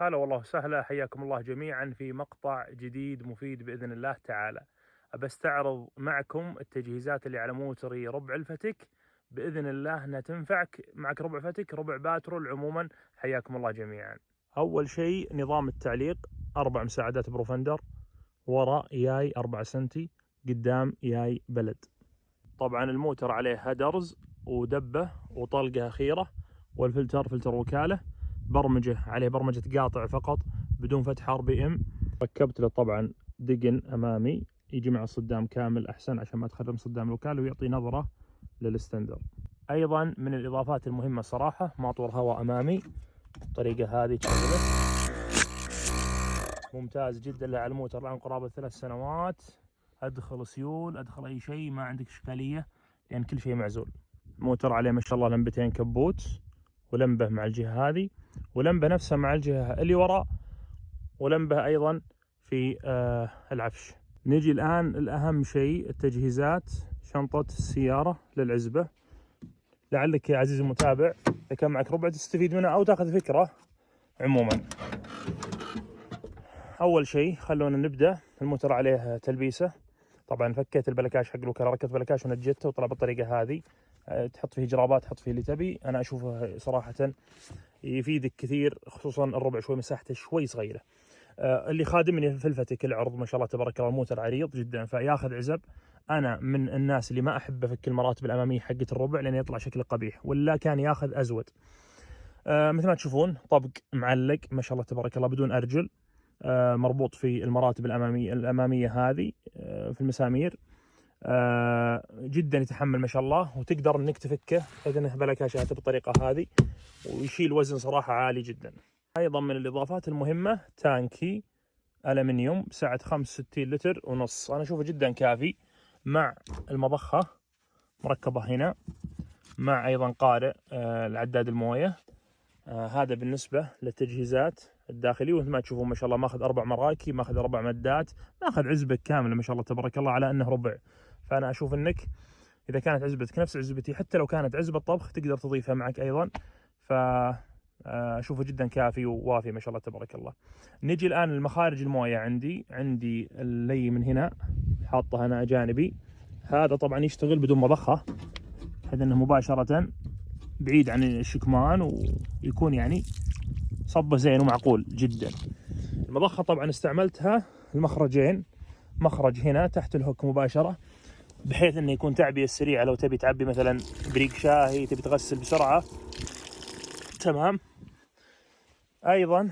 هلا والله وسهلا، حياكم الله جميعا في مقطع جديد مفيد بإذن الله تعالى. أستعرض معكم التجهيزات اللي على موتري ربع الفتك بإذن الله أنها تنفعك. معك ربع فتك، ربع باترول، عموما حياكم الله جميعا. أول شيء نظام التعليق: 4 مساعدات بروفندر، ورا ياي 4 سنتي، قدام ياي بلد. طبعا الموتر عليه هدرز ودبة وطلقة أخيرة، والفلتر فلتر وكالة، برمجة عليه برمجة قاطع فقط بدون فتح RPM. ركبت له طبعا دقن أمامي يجي مع الصدام كامل أحسن عشان ما تخرم صدام الوكالة ويعطي نظرة للستندر. أيضا من الإضافات المهمة صراحة ماطور هواء أمامي بالطريقة هذه تشغله، ممتاز جدا له على الموتر الآن قرابة 3 سنوات. أدخل سيول أدخل أي شيء ما عندك إشكالية لأن كل شيء معزول. الموتر عليه ما شاء الله لمبتين كبوت، ولمبة مع الجهة هذه، ولمبة نفسها مع الجهة اللي وراء، ولمبة أيضا في العفش. نجي الآن الأهم شيء التجهيزات: شنطة السيارة للعزبة. لعلك يا عزيزي المتابع إذا كان معك ربع تستفيد منها أو تاخذ فكرة. عموما أول شيء خلونا نبدأ. الموتر عليه تلبيسة، طبعا فكيت البلكاش حق الوكالة، ركبت بلكاش ونجته وطلع بالطريقة هذه. تحط فيه جرابات، تحط فيه اللي تبي. أنا أشوفه صراحة يفيدك كثير، خصوصا الربع شوي مساحته شوي صغيرة. اللي خادمني في الفتك العرض ما شاء الله تبارك الله، الموتر عريض جدا فياخذ عزب. انا من الناس اللي ما احب افك المراتب الاماميه حقت الربع لان يطلع شكله قبيح، ولا كان ياخذ ازود. مثل ما تشوفون طبق معلق ما شاء الله تبارك الله بدون ارجل، مربوط في المراتب الاماميه هذه في المسامير. جدا يتحمل ما شاء الله، وتقدر انك تفكه بحيث انه بلكاشات بالطريقه هذه، ويشيل وزن صراحه عالي جدا. ايضا من الاضافات المهمه تانكي ألمنيوم بسعة 65 لتر ونص، أنا أشوفه جدا كافي، مع المضخة مركبة هنا، مع أيضا قارئ العداد الموية. هذا بالنسبة للتجهيزات الداخلي. ومثل ما تشوفون ما شاء الله ماخذ 4 مراكي، ماخذ 4 مدات، ماخذ عزبة كاملة ما شاء الله تبارك الله على أنه ربع. فأنا أشوف أنك إذا كانت عزبتك نفس عزبتي، حتى لو كانت عزبة طبخ تقدر تضيفها معك أيضا، اشوفه جدا كافي ووافي ما شاء الله تبارك الله. نجي الان لمخارج المويه. عندي اللي من هنا حاطه هنا جانبي، هذا طبعا يشتغل بدون مضخه بحيث انه مباشره بعيد عن الشكمان ويكون يعني صبه زين ومعقول جدا. المضخه طبعا استعملتها المخرجين، مخرج هنا تحت الهوك مباشره بحيث انه يكون تعبئه سريعه لو تبي تعبي مثلا بريق شاهي، تبي تغسل بسرعه. تمام. ايضا